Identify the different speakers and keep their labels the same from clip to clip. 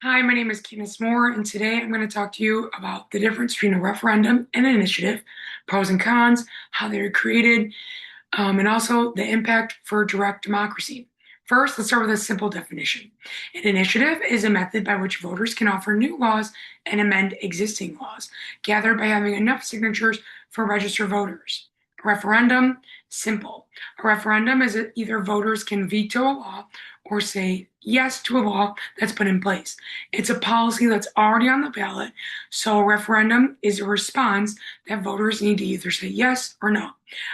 Speaker 1: Hi, my name is Candace Moore, and today I'm going to talk to you about the difference between a referendum and an initiative, pros and cons, how they were created, and also the impact for direct democracy. First, let's start with a simple definition. An initiative is a method by which voters can offer new laws and amend existing laws, gathered by having enough signatures for registered voters. A referendum, simple. A referendum is either voters can veto a law or say yes to a law that's put in place. It's a policy that's already on the ballot, so a referendum is a response that voters need to either say yes or no.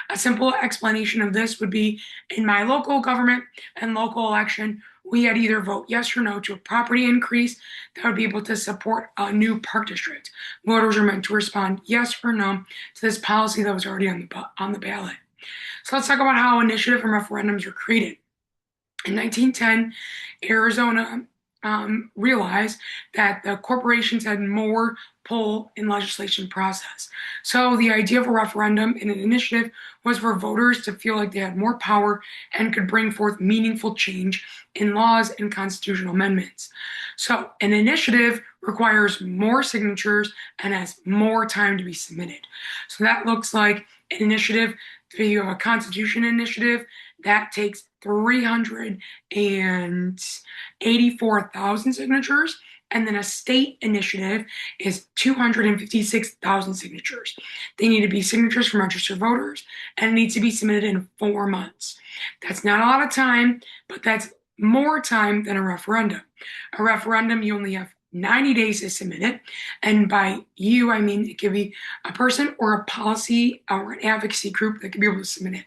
Speaker 1: A simple explanation of this would be in my local government and local election, we had either vote yes or no to a property increase that would be able to support a new park district. Voters are meant to respond yes or no to this policy that was already on the ballot. So let's talk about how initiative and referendums were created. In 1910, Arizona realized that the corporations had more pull in legislation process. So the idea of a referendum and an initiative was for voters to feel like they had more power and could bring forth meaningful change in laws and constitutional amendments. So an initiative requires more signatures and has more time to be submitted. So that looks like an initiative. If you have a constitution initiative, that takes 384,000 signatures, and then a state initiative is 256,000 signatures. They need to be signatures from registered voters, and it needs to be submitted in 4 months. That's not a lot of time, but that's more time than a referendum. A referendum, you only have 90 days to submit it. And by you, I mean it could be a person or a policy or an advocacy group that could be able to submit it.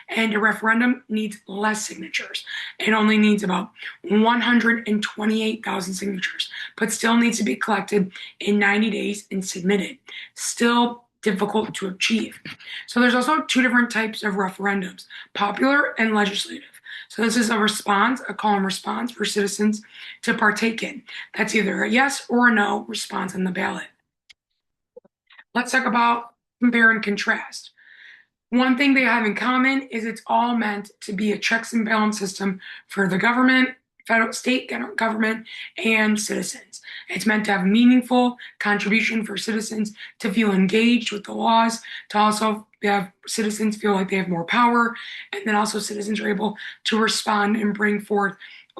Speaker 1: And a referendum needs less signatures. It only needs about 128,000 signatures, but still needs to be collected in 90 days and submitted. Still difficult to achieve. So there's also two different types of referendums, popular and legislative. So this is a response, a call and response for citizens to partake in. That's either a yes or a no response on the ballot. Let's talk about compare and contrast. One thing they have in common is it's all meant to be a checks and balance system for the government, federal, state government, and citizens. It's meant to have meaningful contribution for citizens to feel engaged with the laws, to also have citizens feel like they have more power, and then also citizens are able to respond and bring forth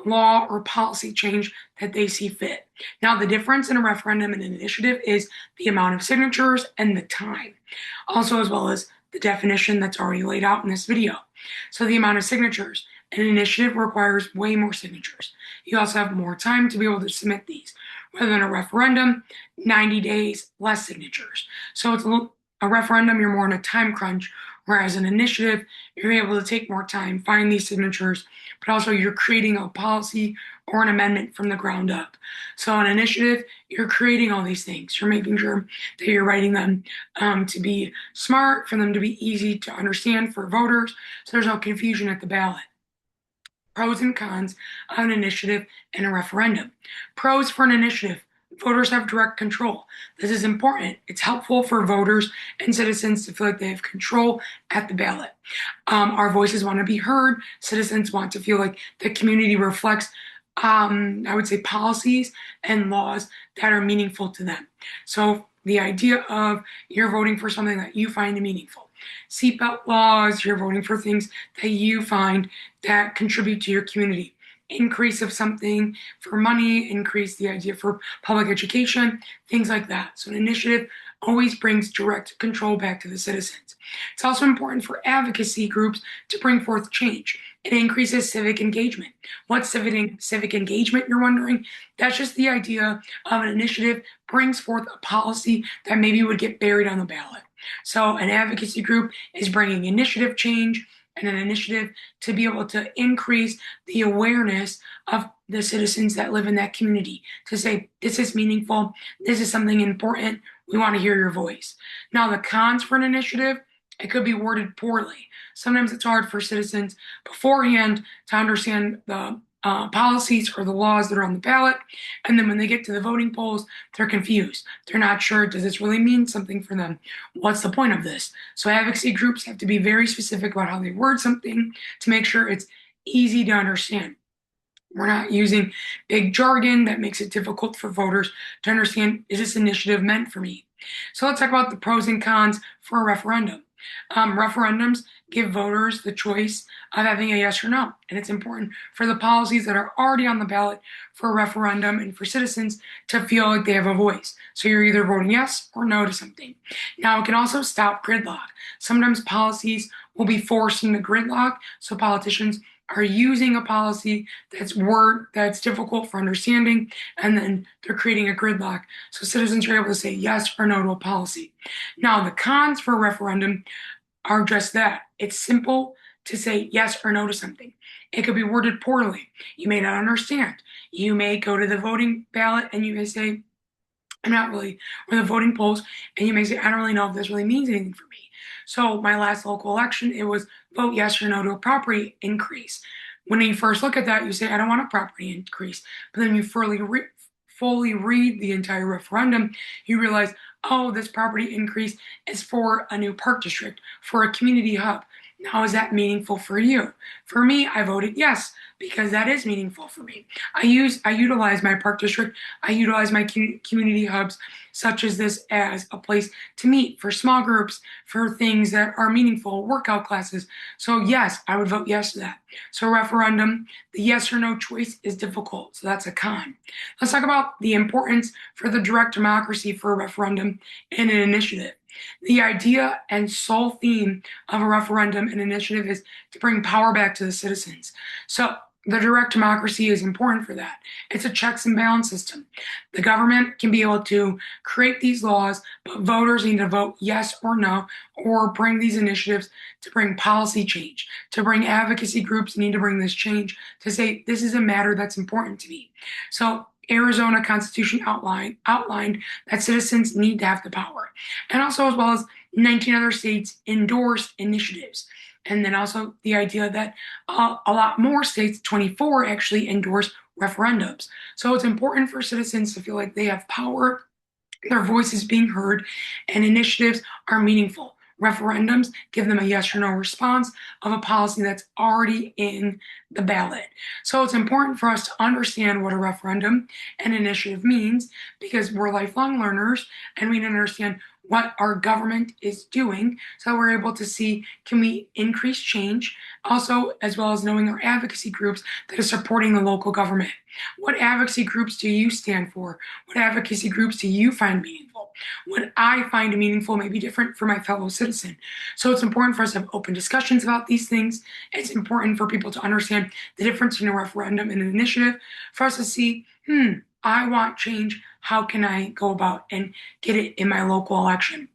Speaker 1: law or policy change that they see fit. Now, the difference in a referendum and an initiative is the amount of signatures and the time, also as well as the definition that's already laid out in this video. So the amount of signatures, an initiative requires way more signatures. You also have more time to be able to submit these. Rather than a referendum, 90 days, less signatures. So it's a referendum, you're more in a time crunch, whereas an initiative, you're able to take more time, find these signatures, but also you're creating a policy or an amendment from the ground up. So an initiative, you're creating all these things. You're making sure that you're writing them to be smart, for them to be easy to understand for voters, so there's no confusion at the ballot. Pros and cons of an initiative and a referendum. Pros for an initiative. Voters have direct control. This is important. It's helpful for voters and citizens to feel like they have control at the ballot. Our voices want to be heard. Citizens want to feel like the community reflects, I would say, policies and laws that are meaningful to them. So the idea of you're voting for something that you find meaningful. Seatbelt laws, you're voting for things that you find that contribute to your community. Increase of something for money, increase the idea for public education, things like that. So an initiative always brings direct control back to the citizens. It's also important for advocacy groups to bring forth change. It increases civic engagement. What's civic engagement, you're wondering? That's just the idea of an initiative brings forth a policy that maybe would get buried on the ballot. So an advocacy group is bringing initiative change and an initiative to be able to increase the awareness of the citizens that live in that community, to say, this is meaningful, this is something important, we want to hear your voice. Now, the cons for an initiative, it could be worded poorly. Sometimes it's hard for citizens beforehand to understand the policies or the laws that are on the ballot. And then when they get to the voting polls, they're confused. They're not sure, does this really mean something for them? What's the point of this? So advocacy groups have to be very specific about how they word something to make sure it's easy to understand. We're not using big jargon that makes it difficult for voters to understand, is this initiative meant for me? So let's talk about the pros and cons for a referendum. Referendums give voters the choice of having a yes or no, and it's important for the policies that are already on the ballot for a referendum and for citizens to feel like they have a voice. So you're either voting yes or no to something. Now, it can also stop gridlock. Sometimes policies will be forced into gridlock, so politicians are using a policy that's difficult for understanding, and then they're creating a gridlock. So citizens are able to say yes or no to a policy. Now, the cons for a referendum are just that. It's simple to say yes or no to something. It could be worded poorly. You may not understand. You may go to the voting ballot and you may say, I'm not really, or the voting polls, and you may say, I don't really know if this really means anything for me. So my last local election, it was vote yes or no to a property increase. When you first look at that, you say, I don't want a property increase. But then you fully read the entire referendum, you realize, oh, this property increase is for a new park district, for a community hub. Now, is that meaningful for you? For me, I voted yes, because that is meaningful for me. I utilize my park district, I utilize my community hubs, such as this, as a place to meet for small groups, for things that are meaningful, workout classes. So yes, I would vote yes to that. So referendum, the yes or no choice is difficult, so that's a con. Let's talk about the importance for the direct democracy for a referendum and an initiative. The idea and sole theme of a referendum and initiative is to bring power back to the citizens. So the direct democracy is important for that. It's a checks and balance system. The government can be able to create these laws, but voters need to vote yes or no, or bring these initiatives to bring policy change, to bring advocacy groups need to bring this change, to say this is a matter that's important to me. So Arizona Constitution outlined that citizens need to have the power, and also as well as 19 other states endorse initiatives. And then also the idea that a lot more states, 24, actually endorse referendums. So it's important for citizens to feel like they have power, their voice is being heard, and initiatives are meaningful. Referendums give them a yes or no response of a policy that's already in the ballot. So it's important for us to understand what a referendum and initiative means, because we're lifelong learners and we understand what our government is doing, so we're able to see, can we increase change, also as well as knowing our advocacy groups that are supporting the local government. What advocacy groups do you stand for? What advocacy groups do you find meaningful? What I find meaningful may be different for my fellow citizen. So it's important for us to have open discussions about these things. It's important for people to understand the difference between a referendum and an initiative, for us to see, I want change. How can I go about and get it in my local election?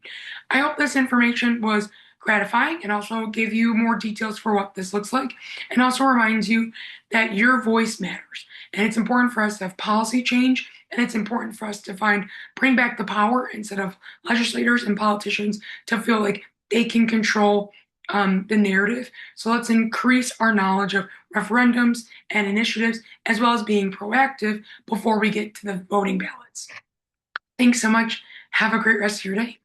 Speaker 1: I hope this information was gratifying and also gave you more details for what this looks like, and also reminds you that your voice matters. And it's important for us to have policy change, and it's important for us to bring back the power instead of legislators and politicians to feel like they can control the narrative. So let's increase our knowledge of referendums and initiatives, as well as being proactive before we get to the voting ballots. Thanks so much. Have a great rest of your day.